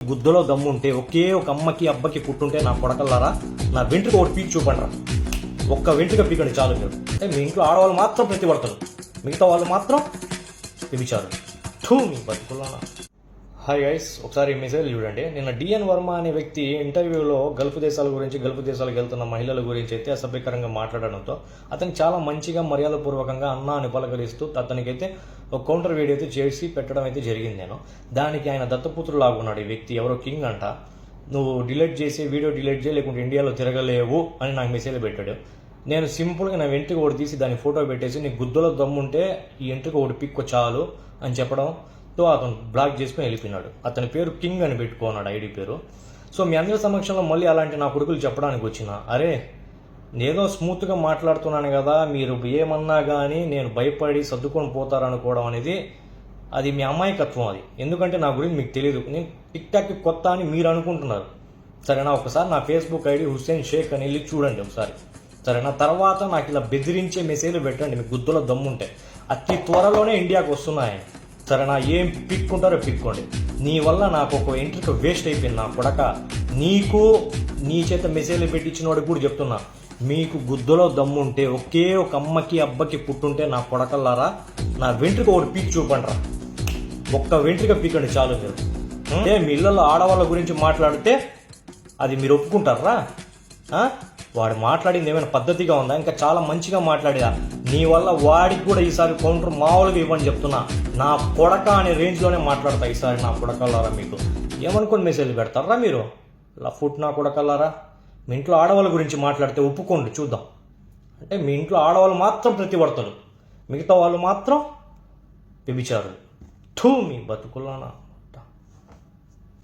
గుద్దలో దమ్ముంటే ఒకే ఒక అమ్మకి అబ్బకి పుట్టుంటే నా కొడకల్లారా నా వెంట్రుక ఒకటి పీక్ చూపండిరా. ఒక్క వెంట్రుక పీకండి చాలు మీరు. అంటే మీ ఇంట్లో ఆడవాళ్ళు మాత్రం ప్రతిపడతారు, మిగతా వాళ్ళు మాత్రం పిలిచారు. మీ బతుకుల్లానా. హాయ్ గైస్, ఒకసారి మెసేజ్ చూడండి. నిన్న డిఎన్ వర్మ అనే వ్యక్తి ఇంటర్వ్యూలో గల్ఫ్ దేశాల గురించి, గల్ఫ్ దేశాలకు వెళ్తున్న మహిళల గురించి అయితే అసభ్యకరంగా మాట్లాడడంతో అతను చాలా మంచిగా మర్యాదపూర్వకంగా అన్నా అని పలకరిస్తూ అతనికైతే ఒక కౌంటర్ వీడియో అయితే చేసి పెట్టడం అయితే జరిగింది. దానికి ఆయన దత్తపుత్రులు లాగున్నాడు. ఈ వ్యక్తి ఎవరో కింగ్ అంట, నువ్వు డిలీట్ చేసి వీడియో డిలీట్ చేయి లేకుంటే ఇండియాలో తిరగలేవు అని నాకు మెసేజ్ పెట్టాడు. నేను సింపుల్గా నా వెంట్రుక ఒకటి తీసి దాని ఫోటో పెట్టేసి నీ గుద్దలో దమ్ముంటే ఈ వెంట్రుక ఒకటి పిక్కు చాలు అని చెప్పడంతో అతను బ్లాక్ చేసుకుని వెళ్ళిపోయినాడు. అతని పేరు కింగ్ అని పెట్టుకున్నాడు, ఐడి పేరు. సో మీ అందరి సమక్షంలో మళ్ళీ అలాంటి నా కొడుకులు చెప్పడానికి వచ్చిన, అరే నేనో స్మూత్గా మాట్లాడుతున్నాను కదా, మీరు ఏమన్నా కానీ నేను భయపడి సర్దుకొని పోతారనుకోవడం అనేది అది మీ అమాయకత్వం. అది ఎందుకంటే నా గురించి మీకు తెలియదు, నేను టిక్ టాక్ కొత్త అని మీరు అనుకుంటున్నారు. సరేనా, ఒకసారి నా ఫేస్బుక్ ఐడి హుస్సేన్ షేక్ అని వెళ్ళి చూడండి ఒకసారి. సరేనా, తర్వాత నాకు ఇలా బెదిరించే మెసేజ్లు పెట్టండి మీకు గుద్దలో దమ్ముంటే. అతి త్వరలోనే ఇండియాకు వస్తున్నాయి. సరేనా, ఏం పిక్కుంటారో పిక్కోండి. నీ వల్ల నాకు ఒక ఎంట్రీకి వేస్ట్ అయిపోయింది నా కొడక. నీకు నీ చేత మెసేజ్లు పెట్టించిన వాడికి కూడా చెప్తున్నా, మీకు గుద్దలో దమ్ముంటే ఒకే ఒక అమ్మకి అబ్బకి పుట్టుంటే నా కొడకల్లారా నా వెంట్రుక ఒకటి పీక్ చూపండిరా. ఒక్క వెంట్రుక పీకండి చాలు మీరు. మీ ఇళ్లలో ఆడవాళ్ళ గురించి మాట్లాడితే అది మీరు ఒప్పుకుంటారా? వాడు మాట్లాడింది ఏమైనా పద్ధతిగా ఉందా? ఇంకా చాలా మంచిగా మాట్లాడిదా? నీ వల్ల వాడికి కూడా ఈసారి కౌంటర్ మామూలుగా ఇవ్వని చెప్తున్నా. నా కొడక అనే రేంజ్లోనే మాట్లాడతా ఈసారి. నా కొడకల్లారా మీకు ఏమనుకోని మెసేజ్ పెడతారా మీరు? ఫుట్ నా కొడకల్లారా. మీ ఇంట్లో ఆడవాళ్ళ గురించి మాట్లాడితే ఒప్పుకోండి చూద్దాం. అంటే మీ ఇంట్లో ఆడవాళ్ళు మాత్రం ప్రతిపడతారు, మిగతా వాళ్ళు మాత్రం వ్యభిచారులు. మీ బతుకుల్లానా.